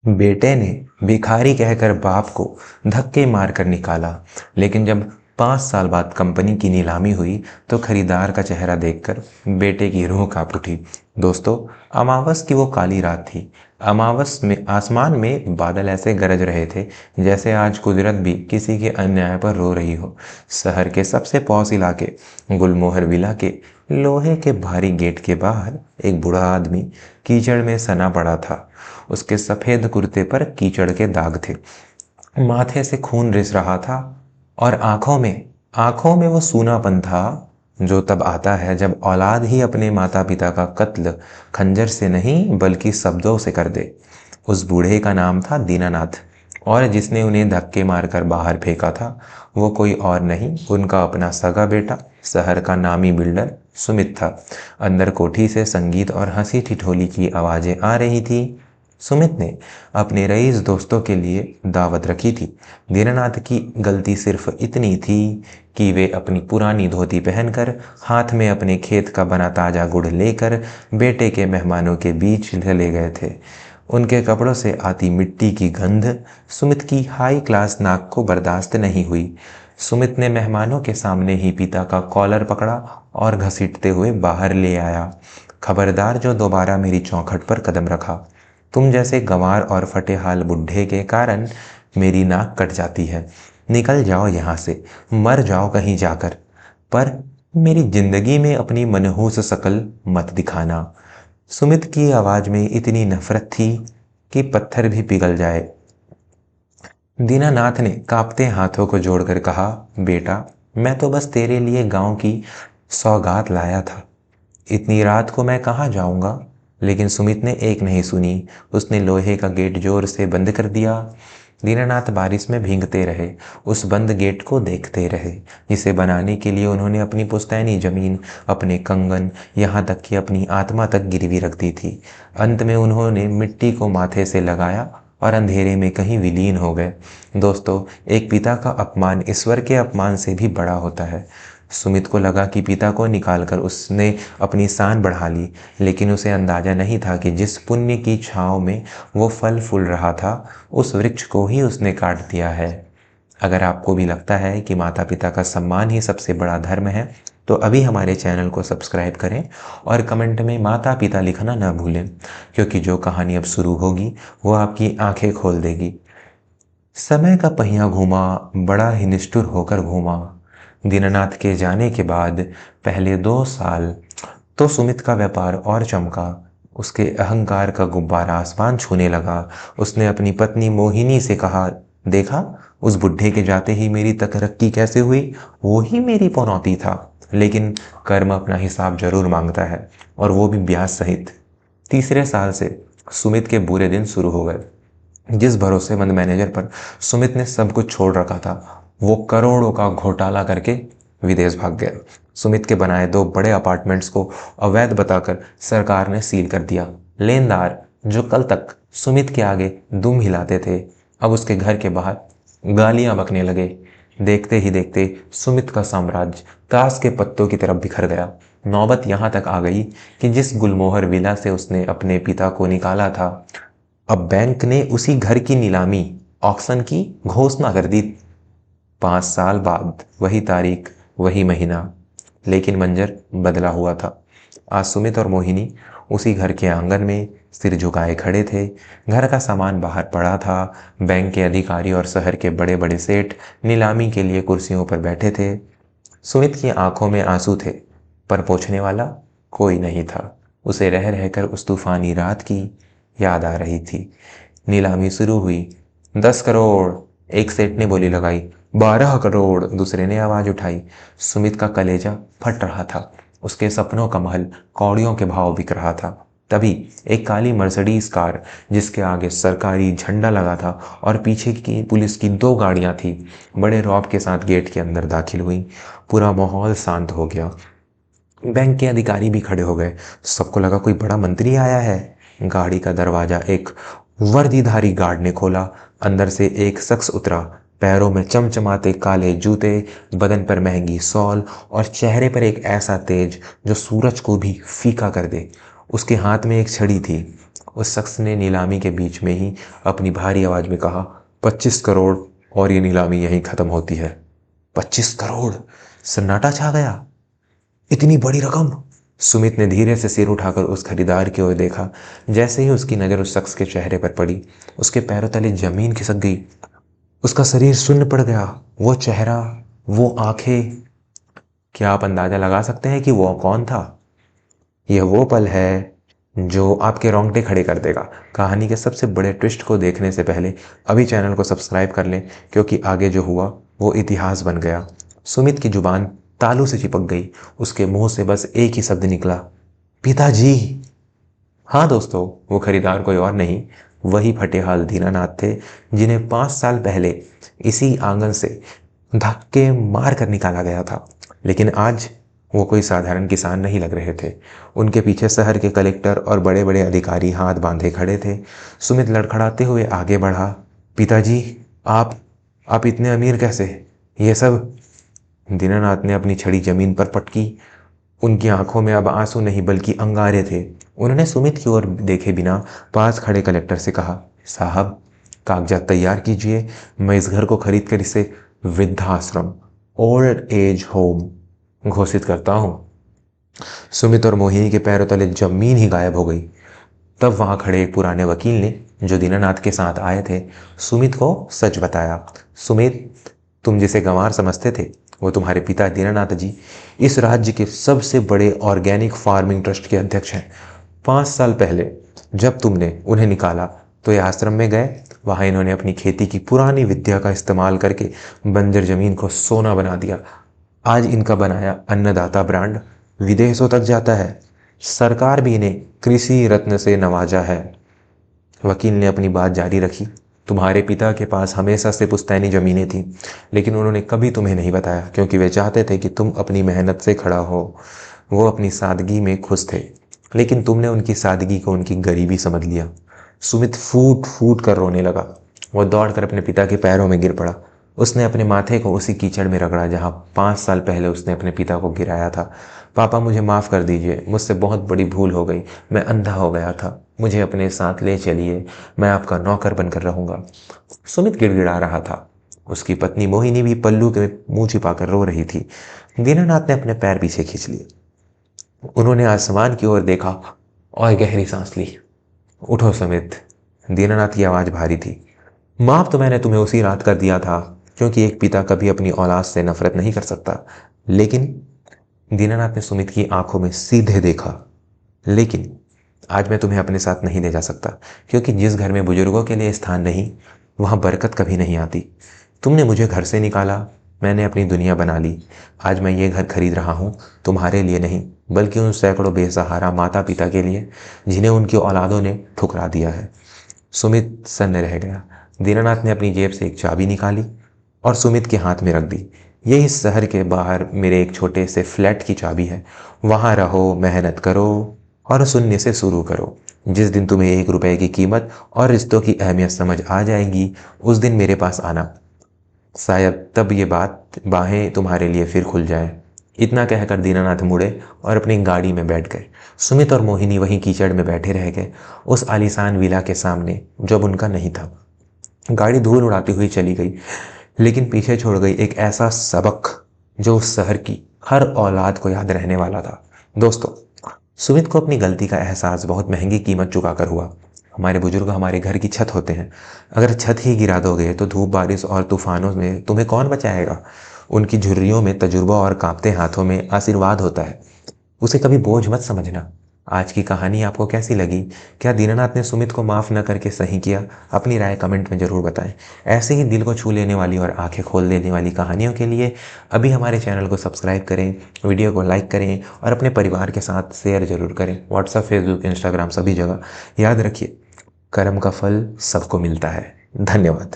बेटे ने भिखारी कहकर बाप को धक्के मारकर निकाला, लेकिन जब 5 साल बाद कंपनी की नीलामी हुई तो खरीदार का चेहरा देखकर बेटे की रूह कांप उठी। दोस्तों, अमावस की वो काली रात थी। अमावस में आसमान में बादल ऐसे गरज रहे थे जैसे आज कुदरत भी किसी के अन्याय पर रो रही हो। शहर के सबसे पौष इलाके गुलमोहर विला के लोहे के भारी गेट के बाहर एक बूढ़ा आदमी कीचड़ में सना पड़ा था। उसके सफेद कुर्ते पर कीचड़ के दाग थे, माथे से खून रिस रहा था और आंखों में वो सूनापन था जो तब आता है जब औलाद ही अपने माता पिता का कत्ल खंजर से नहीं बल्कि शब्दों से कर दे। उस बूढ़े का नाम था दीनानाथ, और जिसने उन्हें धक्के मारकर बाहर फेंका था वो कोई और नहीं, उनका अपना सगा बेटा, शहर का नामी बिल्डर सुमित था। अंदर कोठी से संगीत और हंसी ठिठोली की आवाजें आ रही थी। सुमित ने अपने रईस दोस्तों के लिए दावत रखी थी। दीनानाथ की गलती सिर्फ इतनी थी कि वे अपनी पुरानी धोती पहनकर, हाथ में अपने खेत का बना ताजा गुड़ लेकर बेटे के मेहमानों के बीच चले गए थे। उनके कपड़ों से आती मिट्टी की गंध सुमित की हाई क्लास नाक को बर्दाश्त नहीं हुई। सुमित ने मेहमानों के सामने ही पिता का कॉलर पकड़ा और घसीटते हुए बाहर ले आया। खबरदार जो दोबारा मेरी चौखट पर कदम रखा, तुम जैसे गंवार और फटे हाल बुढ़े के कारण मेरी नाक कट जाती है। निकल जाओ यहाँ से, मर जाओ कहीं जाकर, पर मेरी जिंदगी में अपनी मनहूस शकल मत दिखाना। सुमित की आवाज में इतनी नफरत थी कि पत्थर भी पिघल जाए। दीनानाथ ने कांपते हाथों को जोड़कर कहा, बेटा, मैं तो बस तेरे लिए गांव की सौगात लाया था। इतनी रात को मैं कहाँ जाऊंगा? लेकिन सुमित ने एक नहीं सुनी। उसने लोहे का गेट जोर से बंद कर दिया। दीनानाथ बारिश में भीगते रहे, उस बंद गेट को देखते रहे जिसे बनाने के लिए उन्होंने अपनी पुश्तैनी जमीन, अपने कंगन, यहाँ तक कि अपनी आत्मा तक गिरवी रख दी थी। अंत में उन्होंने मिट्टी को माथे से लगाया और अंधेरे में कहीं विलीन हो गए। दोस्तों, एक पिता का अपमान ईश्वर के अपमान से भी बड़ा होता है। सुमित को लगा कि पिता को निकालकर उसने अपनी शान बढ़ा ली, लेकिन उसे अंदाजा नहीं था कि जिस पुण्य की छांव में वो फल फूल रहा था, उस वृक्ष को ही उसने काट दिया है। अगर आपको भी लगता है कि माता पिता का सम्मान ही सबसे बड़ा धर्म है, तो अभी हमारे चैनल को सब्सक्राइब करें और कमेंट में माता पिता लिखना न भूलें, क्योंकि जो कहानी अब शुरू होगी वो आपकी आंखें खोल देगी। समय का पहिया घूमा, बड़ा ही निष्ठुर होकर घूमा। दीनानाथ के जाने के बाद पहले 2 साल तो सुमित का व्यापार और चमका। उसके अहंकार का गुब्बारा आसमान छूने लगा। उसने अपनी पत्नी मोहिनी से कहा, देखा, उस बुढ़े के जाते ही मेरी तरक्की कैसे हुई? वो ही मेरी पनौती था। लेकिन कर्म अपना हिसाब जरूर मांगता है, और वो भी ब्याज सहित। तीसरे साल से सुमित के बुरे दिन शुरू हो गए। जिस भरोसेमंद मैनेजर पर सुमित ने सब कुछ छोड़ रखा था, वो करोड़ों का घोटाला करके विदेश भाग गया। सुमित के बनाए 2 बड़े अपार्टमेंट्स को अवैध बताकर सरकार ने सील कर दिया। लेनदार जो कल तक सुमित के आगे दुम हिलाते थे, अब उसके घर के बाहर गालियां बकने लगे। देखते ही देखते सुमित का साम्राज्य ताश के पत्तों की तरफ बिखर गया। नौबत यहां तक आ गई कि जिस गुलमोहर विला से उसने अपने पिता को निकाला था, अब बैंक ने उसी घर की नीलामी, ऑक्शन की घोषणा कर दी। 5 साल बाद वही तारीख, वही महीना, लेकिन मंजर बदला हुआ था। आज सुमित और मोहिनी उसी घर के आंगन में सिर झुकाए खड़े थे। घर का सामान बाहर पड़ा था। बैंक के अधिकारी और शहर के बड़े बड़े सेठ नीलामी के लिए कुर्सियों पर बैठे थे। सुमित की आंखों में आंसू थे, पर पूछने वाला कोई नहीं था। उसे रह रहकर उस तूफानी रात की याद आ रही थी। नीलामी शुरू हुई। 10 करोड़, एक सेठ ने बोली लगाई। 12 करोड़, दूसरे ने आवाज उठाई। सुमित का कलेजा फट रहा था। उसके सपनों का महल कौड़ियों के भाव बिक रहा था। तभी एक काली मर्सिडीज कार, जिसके आगे सरकारी झंडा लगा था और पीछे की पुलिस की 2 गाड़ियां थी, बड़े रौब के साथ गेट के अंदर दाखिल हुई। पूरा माहौल शांत हो गया। बैंक के अधिकारी भी खड़े हो गए। सबको लगा कोई बड़ा मंत्री आया है। गाड़ी का दरवाजा एक वर्दीधारी गार्ड ने खोला। अंदर से एक शख्स उतरा। पैरों में चमचमाते काले जूते, बदन पर महंगी शॉल और चेहरे पर एक ऐसा तेज जो सूरज को भी फीका कर दे। उसके हाथ में एक छड़ी थी उस शख्स ने नीलामी के बीच में ही अपनी भारी आवाज में कहा, 25 करोड़ और ये नीलामी यहीं खत्म होती है। 25 करोड़! सन्नाटा छा गया। इतनी बड़ी रकम! सुमित ने धीरे से सिर उठाकर उस खरीदार की ओर देखा। जैसे ही उसकी नजर उस शख्स के चेहरे पर पड़ी, उसके पैरों तले जमीन खिसक गई। उसका शरीर शून्य पड़ गया। वो चेहरा, वो आंखें। क्या आप अंदाजा लगा सकते हैं कि वो कौन था? यह वो पल है जो आपके रोंगटे खड़े कर देगा। कहानी के सबसे बड़े ट्विस्ट को देखने से पहले अभी चैनल को सब्सक्राइब कर लें, क्योंकि आगे जो हुआ वो इतिहास बन गया। सुमित की जुबान तालू से चिपक गई। उसके मुंह से बस एक ही शब्द निकला, पिताजी। हाँ दोस्तों, वो खरीदार कोई और नहीं, वही फटेहाल दीनानाथ थे, जिन्हें 5 साल पहले इसी आंगन से धक्के मार कर निकाला गया था। लेकिन आज वो कोई साधारण किसान नहीं लग रहे थे। उनके पीछे शहर के कलेक्टर और बड़े बड़े अधिकारी हाथ बांधे खड़े थे। सुमित लड़खड़ाते हुए आगे बढ़ा, पिताजी, आप इतने अमीर कैसे? ये सब? दीनानाथ ने अपनी छड़ी जमीन पर पटकी। उनकी आंखों में अब आंसू नहीं बल्कि अंगारे थे। उन्होंने सुमित की ओर देखे बिना पास खड़े कलेक्टर से कहा, साहब, कागजात तैयार कीजिए। मैं इस घर को खरीद कर इसे वृद्धाश्रम, ओल्ड एज होम घोषित करता हूं। सुमित और मोहिनी के पैरों तले जमीन ही गायब हो गई। तब वहां खड़े एक पुराने वकील ने, जो दीनानाथ के साथ आए थे, सुमित को सच बताया। सुमित, तुम जिसे गंवार समझते थे, वो तुम्हारे पिता दीनानाथ जी इस राज्य के सबसे बड़े ऑर्गेनिक फार्मिंग ट्रस्ट के अध्यक्ष हैं। 5 साल पहले जब तुमने उन्हें निकाला तो ये आश्रम में गए। वहां इन्होंने अपनी खेती की पुरानी विद्या का इस्तेमाल करके बंजर जमीन को सोना बना दिया। आज इनका बनाया अन्नदाता ब्रांड विदेशों तक जाता है। सरकार भी इन्हें कृषि रत्न से नवाजा है। वकील ने अपनी बात जारी रखी, तुम्हारे पिता के पास हमेशा से पुश्तैनी जमीनें थीं, लेकिन उन्होंने कभी तुम्हें नहीं बताया, क्योंकि वे चाहते थे कि तुम अपनी मेहनत से खड़ा हो। वो अपनी सादगी में खुश थे, लेकिन तुमने उनकी सादगी को उनकी गरीबी समझ लिया। सुमित फूट फूट कर रोने लगा। वो दौड़कर अपने पिता के पैरों में गिर पड़ा। उसने अपने माथे को उसी कीचड़ में रगड़ा जहां 5 साल पहले उसने अपने पिता को गिराया था। पापा, मुझे माफ़ कर दीजिए, मुझसे बहुत बड़ी भूल हो गई। मैं अंधा हो गया था, मुझे अपने साथ ले चलिए, मैं आपका नौकर बनकर रहूंगा। सुमित गिड़गिड़ा रहा था। उसकी पत्नी मोहिनी भी पल्लू के मुंह छिपाकर रो रही थी। दीनानाथ ने अपने पैर पीछे खींच लिए। उन्होंने आसमान की ओर देखा और गहरी सांस ली। उठो सुमित। दीनानाथ की आवाज भारी थी। माफ तो मैंने तुम्हें उसी रात कर दिया था, क्योंकि एक पिता कभी अपनी औलाद से नफरत नहीं कर सकता। लेकिन दीनानाथ ने सुमित की आंखों में सीधे देखा, लेकिन आज मैं तुम्हें अपने साथ नहीं ले जा सकता, क्योंकि जिस घर में बुजुर्गों के लिए स्थान नहीं, वहां बरकत कभी नहीं आती। तुमने मुझे घर से निकाला, मैंने अपनी दुनिया बना ली। आज मैं ये घर खरीद रहा हूं, तुम्हारे लिए नहीं, बल्कि उन सैकड़ों बेसहारा माता पिता के लिए जिन्हें उनकी औलादों ने ठुकरा दिया है। सुमित सन्न रह गया। दीनानाथ ने अपनी जेब से एक चाबी निकाली और सुमित के हाथ में रख दी। ये इस शहर के बाहर मेरे एक छोटे से फ्लैट की चाबी है। वहां रहो, मेहनत करो और शून्य से शुरू करो। जिस दिन तुम्हें 1 रुपए की कीमत और रिश्तों की अहमियत समझ आ जाएगी, उस दिन मेरे पास आना। शायद तब ये बाहें तुम्हारे लिए फिर खुल जाए। इतना कहकर दीनानाथ मुड़े और अपनी गाड़ी में बैठ गए। सुमित और मोहिनी वहीं कीचड़ में बैठे रह गए, उस आलीशान विला के सामने जो अब उनका नहीं था। गाड़ी धूल उड़ाती हुई चली गई, लेकिन पीछे छोड़ गई एक ऐसा सबक जो उस शहर की हर औलाद को याद रहने वाला था। दोस्तों, सुमित को अपनी गलती का एहसास बहुत महंगी कीमत चुकाकर हुआ। हमारे बुजुर्ग हमारे घर की छत होते हैं। अगर छत ही गिरा दोगे तो धूप, बारिश और तूफानों में तुम्हें कौन बचाएगा? उनकी झुर्रियों में तजुर्बा और कांपते हाथों में आशीर्वाद होता है। उसे कभी बोझ मत समझना। आज की कहानी आपको कैसी लगी? क्या दीनानाथ ने सुमित को माफ़ न करके सही किया? अपनी राय कमेंट में ज़रूर बताएं। ऐसे ही दिल को छू लेने वाली और आंखें खोल देने वाली कहानियों के लिए अभी हमारे चैनल को सब्सक्राइब करें, वीडियो को लाइक करें और अपने परिवार के साथ शेयर ज़रूर करें। व्हाट्सएप, फेसबुक, इंस्टाग्राम सभी जगह। याद रखिए, कर्म का फल सबको मिलता है। धन्यवाद।